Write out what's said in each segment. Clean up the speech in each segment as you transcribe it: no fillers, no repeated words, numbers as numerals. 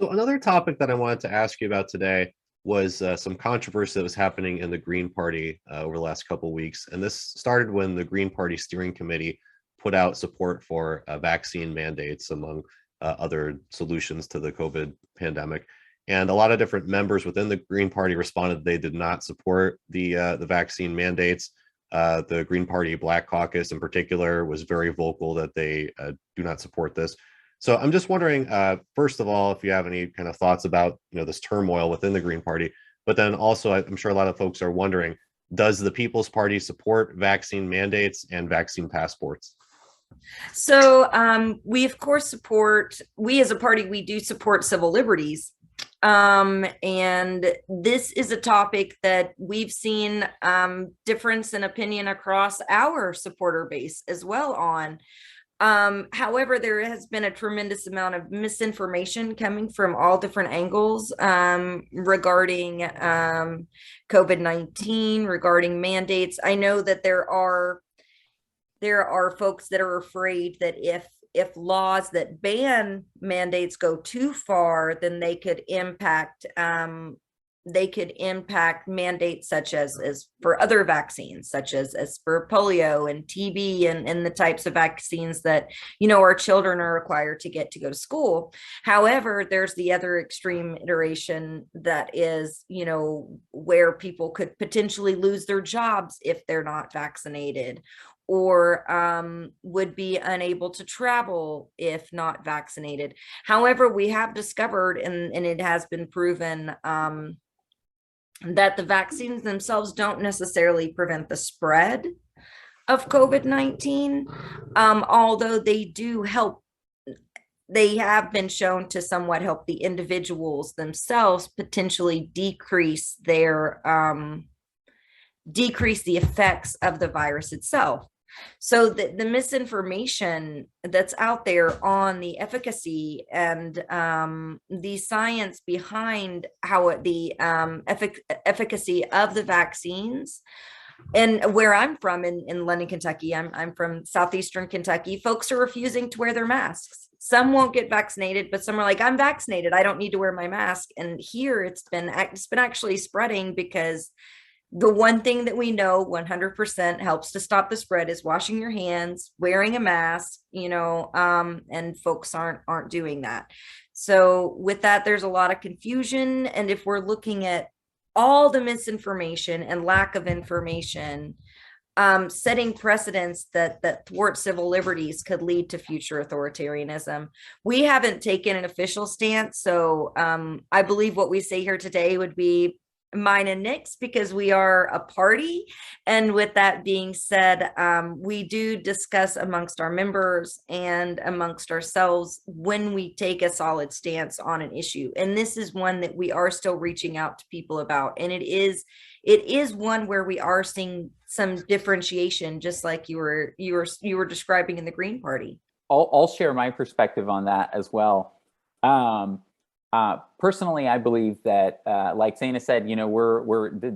So another topic that I wanted to ask you about today was some controversy that was happening in the Green Party over the last couple of weeks, and this started when the Green Party Steering Committee put out support for vaccine mandates, among other solutions to the COVID pandemic. And a lot of different members within the Green Party responded they did not support the vaccine mandates. The Green Party Black Caucus, in particular, was very vocal that they do not support this. So I'm just wondering, first of all, if you have any kind of thoughts about this turmoil within the Green Party, but then also I'm sure a lot of folks are wondering, does the People's Party support vaccine mandates and vaccine passports? So we of course support, we as a party, we do support civil liberties. And this is a topic that we've seen difference in opinion across our supporter base as well on. However, there has been a tremendous amount of misinformation coming from all different angles regarding COVID-19, regarding mandates. I know that there are folks that are afraid that if laws that ban mandates go too far, then they could impact mandates such as for other vaccines, such as for polio and TB and the types of vaccines that our children are required to get to go to school. However, there's the other extreme iteration that is, where people could potentially lose their jobs if they're not vaccinated, or would be unable to travel if not vaccinated. However, we have discovered, and it has been proven, that the vaccines themselves don't necessarily prevent the spread of COVID-19, although they do help. They have been shown to somewhat help the individuals themselves potentially decrease the effects of the virus itself. So the misinformation that's out there on the efficacy and the science behind the efficacy of the vaccines, and where I'm from in London, Kentucky, I'm from southeastern Kentucky, folks are refusing to wear their masks. Some won't get vaccinated, but some are like, I'm vaccinated, I don't need to wear my mask. And here it's been actually spreading, because the one thing that we know 100% helps to stop the spread is washing your hands, wearing a mask, and folks aren't doing that. So with that, there's a lot of confusion. And if we're looking at all the misinformation and lack of information, setting precedents that thwart civil liberties could lead to future authoritarianism. We haven't taken an official stance. So I believe what we say here today would be mine and Nick's, because we are a party. And with that being said, we do discuss amongst our members and amongst ourselves when we take a solid stance on an issue. And this is one that we are still reaching out to people about. And it is one where we are seeing some differentiation, just like you were describing in the Green Party. I'll share my perspective on that as well. Personally, I believe that, like Zeynab said,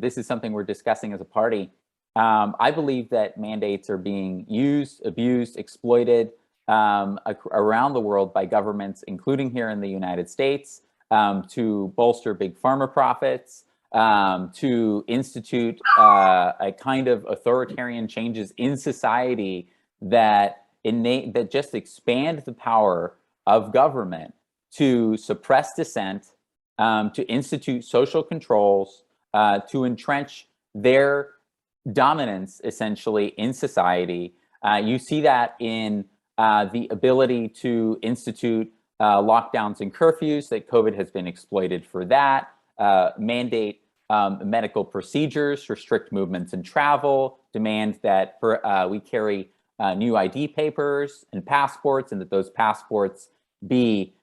this is something we're discussing as a party. I believe that mandates are being used, abused, exploited around the world by governments, including here in the United States, to bolster big pharma profits, to institute a kind of authoritarian changes in society that just expand the power of government to suppress dissent, to institute social controls, to entrench their dominance essentially in society. You see that in the ability to institute lockdowns and curfews, that COVID has been exploited for that, mandate medical procedures, restrict movements and travel, demand that we carry new ID papers and passports, and that those passports be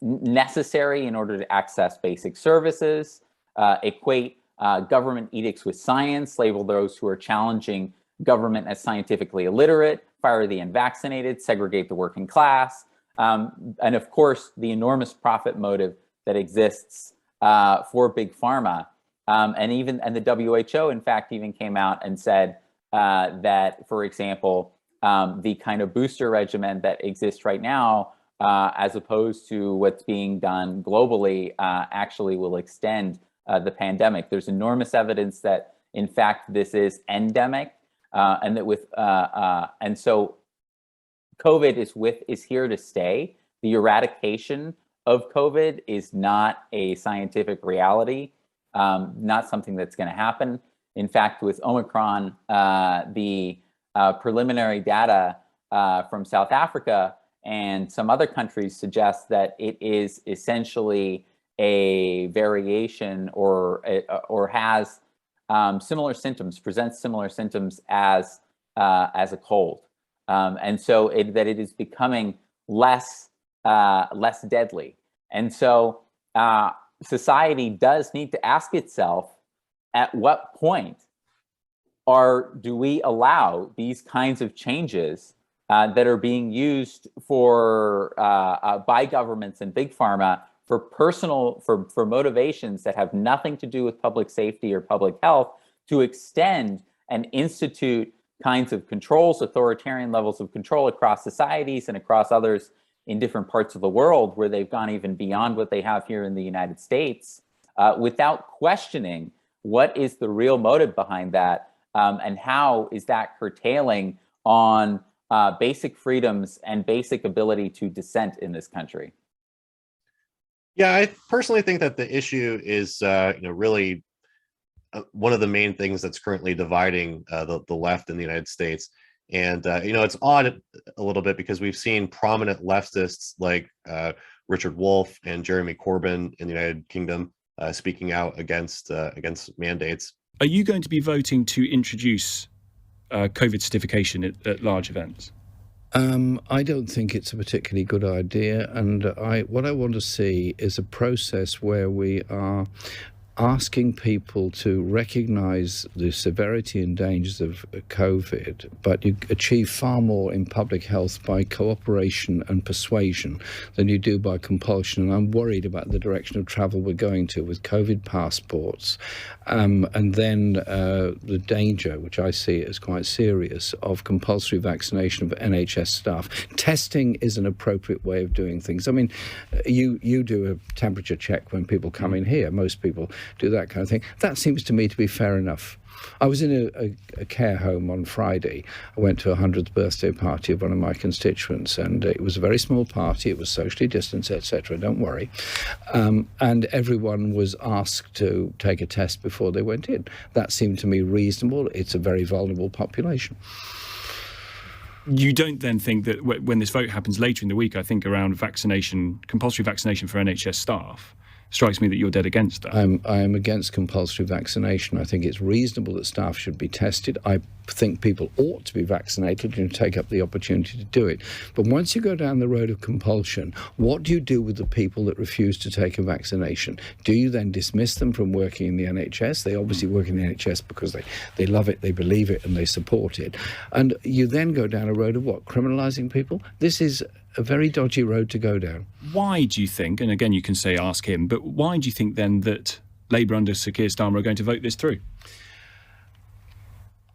necessary in order to access basic services, equate government edicts with science, label those who are challenging government as scientifically illiterate, fire the unvaccinated, segregate the working class, and of course, the enormous profit motive that exists for big pharma. And the WHO, in fact, even came out and said that, for example, the kind of booster regimen that exists right now as opposed to what's being done globally, actually will extend the pandemic. There's enormous evidence that, in fact, this is endemic, and that and so COVID is here to stay. The eradication of COVID is not a scientific reality, not something that's going to happen. In fact, with Omicron, the preliminary data from South Africa and some other countries suggest that it is essentially a variation or has similar symptoms, presents similar symptoms as a cold, and so that it is becoming less deadly. And so society does need to ask itself, at what point do we allow these kinds of changes that are being used for by governments and big pharma for motivations that have nothing to do with public safety or public health, to extend and institute kinds of controls, authoritarian levels of control across societies and across others in different parts of the world, where they've gone even beyond what they have here in the United States, without questioning what is the real motive behind that, and how is that curtailing on basic freedoms and basic ability to dissent in this country. Yeah, I personally think that the issue is, really one of the main things that's currently dividing the left in the United States. And, it's odd a little bit because we've seen prominent leftists like Richard Wolff and Jeremy Corbyn in the United Kingdom speaking out against mandates. Are you going to be voting to introduce COVID certification at large events? I don't think it's a particularly good idea. And what I want to see is a process where we are asking people to recognize the severity and dangers of COVID, but you achieve far more in public health by cooperation and persuasion than you do by compulsion. And I'm worried about the direction of travel we're going to with COVID passports, and then the danger, which I see as quite serious, of compulsory vaccination of NHS staff. Testing is an appropriate way of doing things. I mean, you do a temperature check when people come in here. Most people do that kind of thing. That seems to me to be fair enough. I was in a care home on Friday. I went to a 100th birthday party of one of my constituents, and it was a very small party. It was socially distanced, etc. Don't worry. And everyone was asked to take a test before they went in. That seemed to me reasonable. It's a very vulnerable population. You don't then think that when this vote happens later in the week, I think around vaccination, compulsory vaccination for NHS staff, strikes me that you're dead against that. I am against compulsory vaccination. I think it's reasonable that staff should be tested. I think people ought to be vaccinated and take up the opportunity to do it. But once you go down the road of compulsion, what do you do with the people that refuse to take a vaccination? Do you then dismiss them from working in the NHS? They obviously work in the NHS because they love it, they believe it, and they support it. And you then go down a road of what? Criminalising people? This is a very dodgy road to go down. Why do you think, and again you can say ask him, but why do you think then that Labour under Sir Keir Starmer are going to vote this through?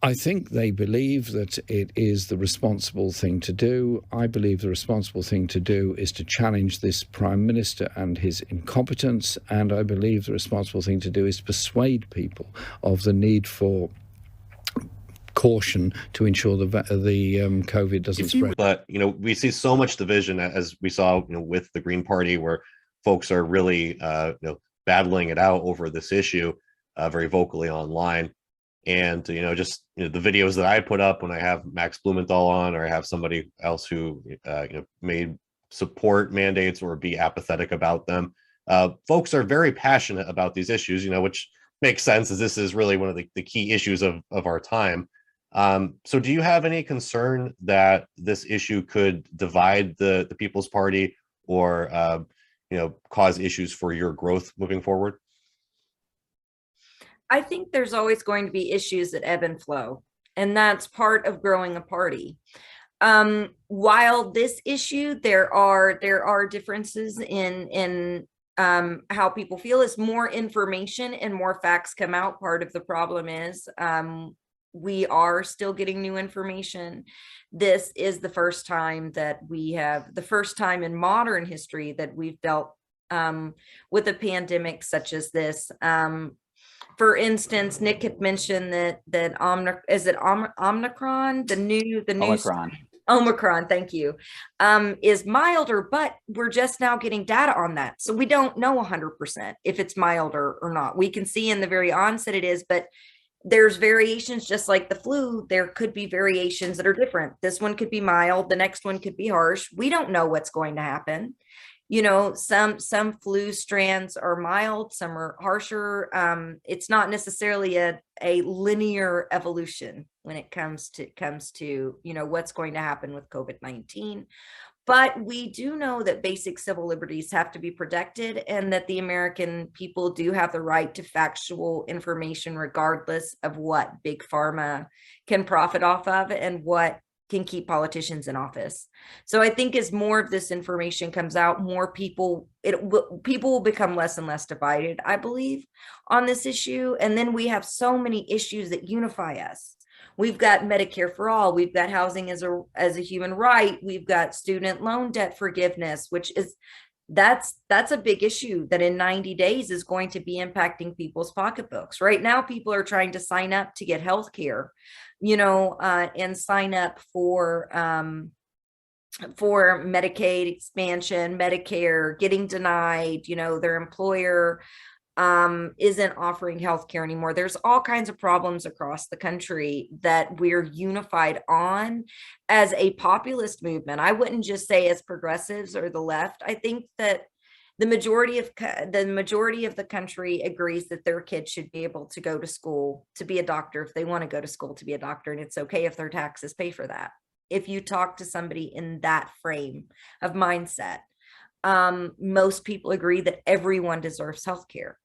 I think they believe that it is the responsible thing to do. I believe the responsible thing to do is to challenge this Prime Minister and his incompetence, and I believe the responsible thing to do is to persuade people of the need for caution to ensure the COVID doesn't spread. But we see so much division, as we saw with the Green Party, where folks are really battling it out over this issue very vocally online. And the videos that I put up when I have Max Blumenthal on, or I have somebody else who may support mandates or be apathetic about them, folks are very passionate about these issues, which makes sense, as this is really one of the key issues of our time. So do you have any concern that this issue could divide the People's Party, or cause issues for your growth moving forward? I think there's always going to be issues that ebb and flow, and that's part of growing a party. While this issue, there are differences in how people feel. As more information and more facts come out, part of the problem is we are still getting new information. This is the first time in modern history that we've dealt with a pandemic such as this. For instance, Nick had mentioned that Omicron, the new Omicron. Omicron, thank you, is milder, but we're just now getting data on that. So we don't know 100% if it's milder or not. We can see in the very onset it is, but there's variations just like the flu. There could be variations that are different. This one could be mild. The next one could be harsh. We don't know what's going to happen. Some flu strands are mild, some are harsher. It's not necessarily a linear evolution when it comes to what's going to happen with COVID-19. But we do know that basic civil liberties have to be protected, and that the American people do have the right to factual information regardless of what big pharma can profit off of and what can keep politicians in office. So I think as more of this information comes out, people will become less and less divided, I believe, on this issue. And then we have so many issues that unify us. We've got Medicare for all. We've got housing as a human right. We've got student loan debt forgiveness, that's a big issue that in 90 days is going to be impacting people's pocketbooks. Right now, people are trying to sign up to get health care, and sign up for Medicaid expansion, Medicare, getting denied, their employer isn't offering health care anymore. There's all kinds of problems across the country that we're unified on as a populist movement. I wouldn't just say as progressives or the left. I think that the majority of the country agrees that their kids should be able to go to school to be a doctor if they want to go to school to be a doctor, and it's okay if their taxes pay for that. If you talk to somebody in that frame of mindset, most people agree that everyone deserves health care.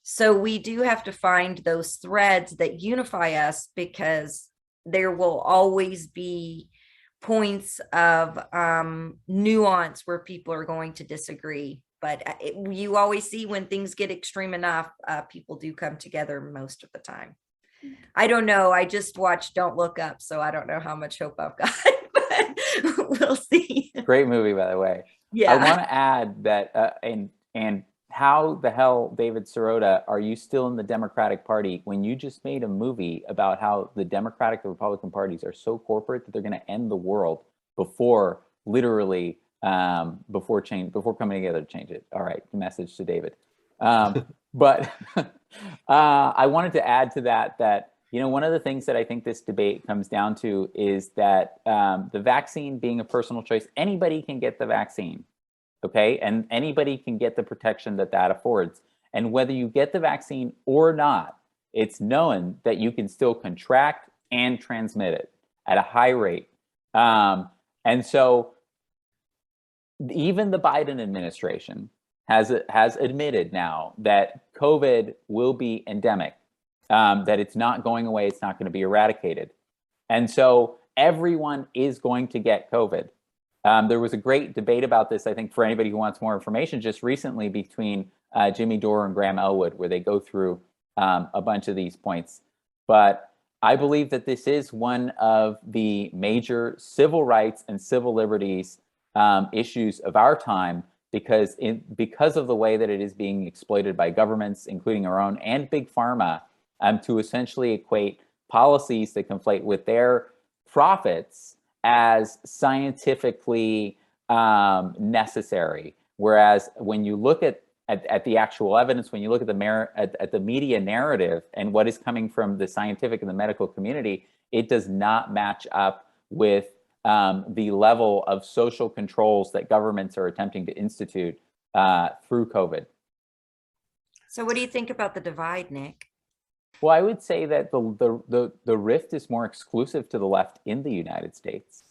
So we do have to find those threads that unify us, because there will always be points of nuance where people are going to disagree. But you always see when things get extreme enough, people do come together most of the time. I don't know. I just watched Don't Look Up, so I don't know how much hope I've got, but we'll see. Great movie, by the way. Yeah. I want to add that, and how the hell, David Sirota, are you still in the Democratic Party when you just made a movie about how the Democratic and Republican parties are so corporate that they're going to end the world before literally before coming together to change it? All right, message to David. But I wanted to add to that one of the things that I think this debate comes down to is that the vaccine being a personal choice, anybody can get the vaccine. Okay, and anybody can get the protection that affords. And whether you get the vaccine or not, it's known that you can still contract and transmit it at a high rate. And so even the Biden administration has admitted now that COVID will be endemic, that it's not going away, it's not going to be eradicated. And so everyone is going to get COVID. There was a great debate about this, I think, for anybody who wants more information, just recently between Jimmy Dore and Graham Elwood, where they go through a bunch of these points. But I believe that this is one of the major civil rights and civil liberties issues of our time, because of the way that it is being exploited by governments, including our own, and big pharma, to essentially equate policies that conflate with their profits as scientifically necessary. Whereas when you look at the actual evidence, when you look at the media narrative and what is coming from the scientific and the medical community, it does not match up with the level of social controls that governments are attempting to institute through COVID. So what do you think about the divide, Nick? Well, I would say that the rift is more exclusive to the left in the United States.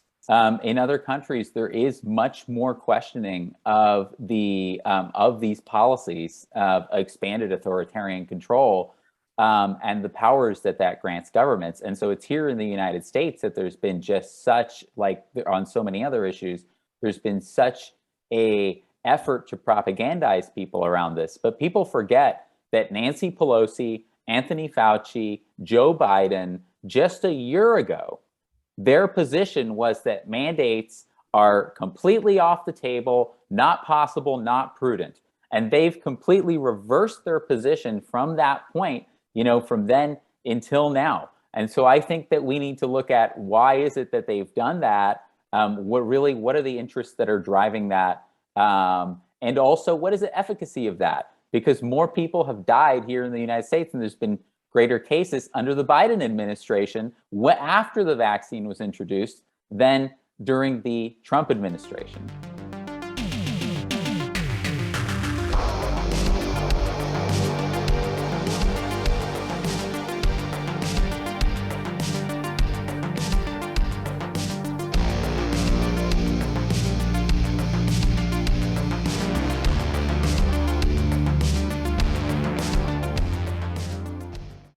In other countries, there is much more questioning of these policies of expanded authoritarian control and the powers that grants governments. And so it's here in the United States that there's been just such, like on so many other issues, there's been such a effort to propagandize people around this. But people forget that Nancy Pelosi, Anthony Fauci, Joe Biden, just a year ago, their position was that mandates are completely off the table, not possible, not prudent. And they've completely reversed their position from that point, from then until now. And so I think that we need to look at why is it that they've done that? What are the interests that are driving that? And also, what is the efficacy of that? Because more people have died here in the United States, and there's been greater cases under the Biden administration after the vaccine was introduced than during the Trump administration.